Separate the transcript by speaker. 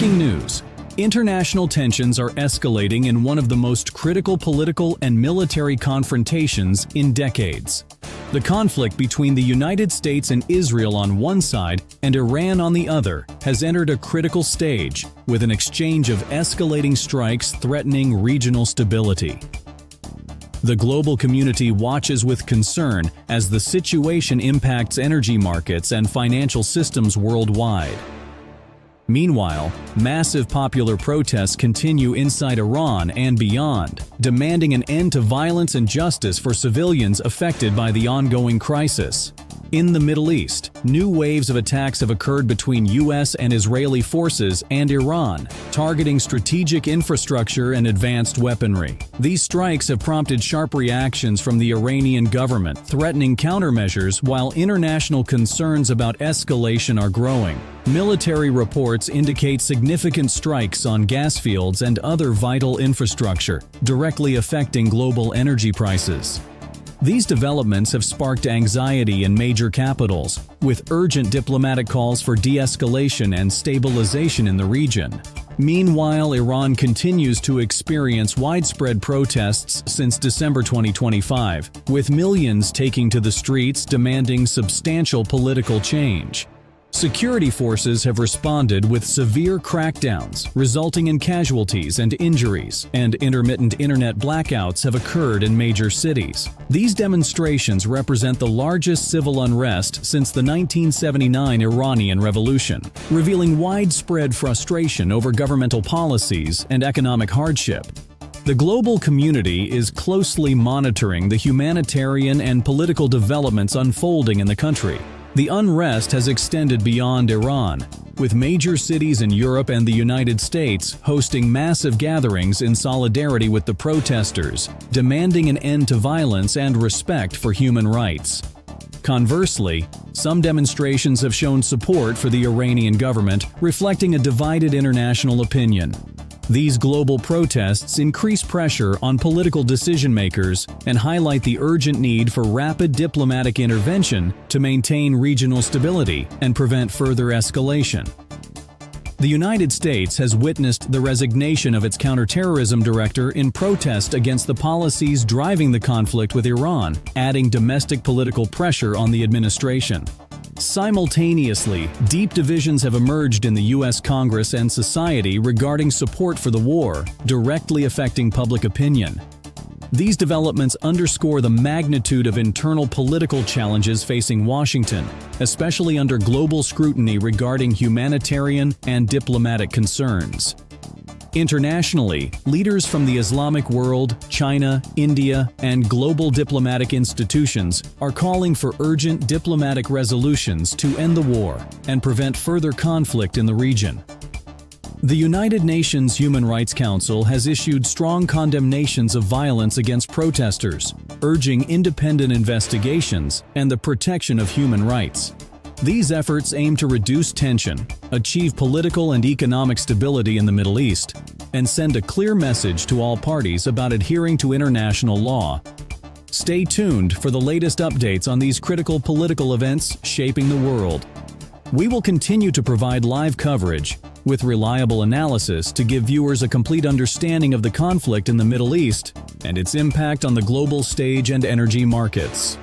Speaker 1: Breaking news. International tensions are escalating in one of the most critical political and military confrontations in decades. The conflict between the United States and Israel on one side and Iran on the other has entered a critical stage, with an exchange of escalating strikes threatening regional stability. The global community watches with concern as the situation impacts energy markets and financial systems worldwide. Meanwhile, massive popular protests continue inside Iran and beyond, demanding an end to violence and justice for civilians affected by the ongoing crisis. In the Middle East, new waves of attacks have occurred between U.S. and Israeli forces and Iran, targeting strategic infrastructure and advanced weaponry. These strikes have prompted sharp reactions from the Iranian government, threatening countermeasures, while international concerns about escalation are growing. Military reports indicate significant strikes on gas fields and other vital infrastructure, directly affecting global energy prices. These developments have sparked anxiety in major capitals, with urgent diplomatic calls for de-escalation and stabilization in the region. Meanwhile, Iran continues to experience widespread protests since December 2025, with millions taking to the streets demanding substantial political change. Security forces have responded with severe crackdowns, resulting in casualties and injuries, and intermittent internet blackouts have occurred in major cities. These demonstrations represent the largest civil unrest since the 1979 Iranian Revolution, revealing widespread frustration over governmental policies and economic hardship. The global community is closely monitoring the humanitarian and political developments unfolding in the country. The unrest has extended beyond Iran, with major cities in Europe and the United States hosting massive gatherings in solidarity with the protesters, demanding an end to violence and respect for human rights. Conversely, some demonstrations have shown support for the Iranian government, reflecting a divided international opinion. These global protests increase pressure on political decision-makers and highlight the urgent need for rapid diplomatic intervention to maintain regional stability and prevent further escalation. The United States has witnessed the resignation of its counterterrorism director in protest against the policies driving the conflict with Iran, adding domestic political pressure on the administration. Simultaneously, deep divisions have emerged in the U.S. Congress and society regarding support for the war, directly affecting public opinion. These developments underscore the magnitude of internal political challenges facing Washington, especially under global scrutiny regarding humanitarian and diplomatic concerns. Internationally, leaders from the Islamic world, China, India, and global diplomatic institutions are calling for urgent diplomatic resolutions to end the war and prevent further conflict in the region. The United Nations Human Rights Council has issued strong condemnations of violence against protesters, urging independent investigations and the protection of human rights. These efforts aim to reduce tension, achieve political and economic stability in the Middle East, and send a clear message to all parties about adhering to international law. Stay tuned for the latest updates on these critical political events shaping the world. We will continue to provide live coverage with reliable analysis to give viewers a complete understanding of the conflict in the Middle East and its impact on the global stage and energy markets.